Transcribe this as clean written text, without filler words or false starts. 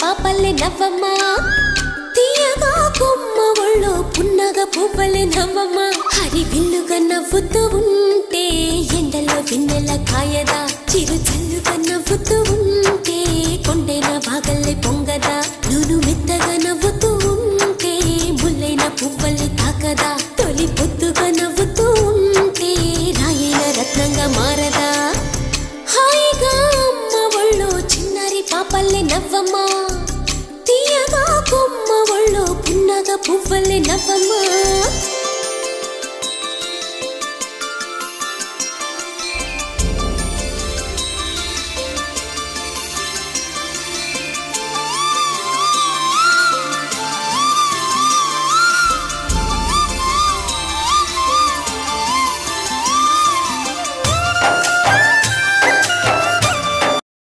పాపల్లె నవ్వమ్మ తీయగా కొమ్మ ఒళ్ళో పున్నగ పువ్వలే నవ్వమ్మ హరి విల్లుగా నవ్వుతూ ఉంటే ఎండలో వెన్నెల కాయదా చిరు చల్లుగా నవ్వుతూ ఉంటే కొండైన భాగల్లే పొంగదా నూను మెత్తగా నవ్వుతూ ఉంటే ముల్లైన పువ్వల్ని తాకదా తొలి పొద్దుగా నవ్వుతూ ఉంటే రాయైన రత్నంగా మారదా హాయిగా అమ్మ ఒళ్ళో చిన్నారి పాపల్లె నవ్వమ్మ తీయగా కొమ్మ ఒళ్ళో పున్నగ పువ్వలే నవ్వమ్మ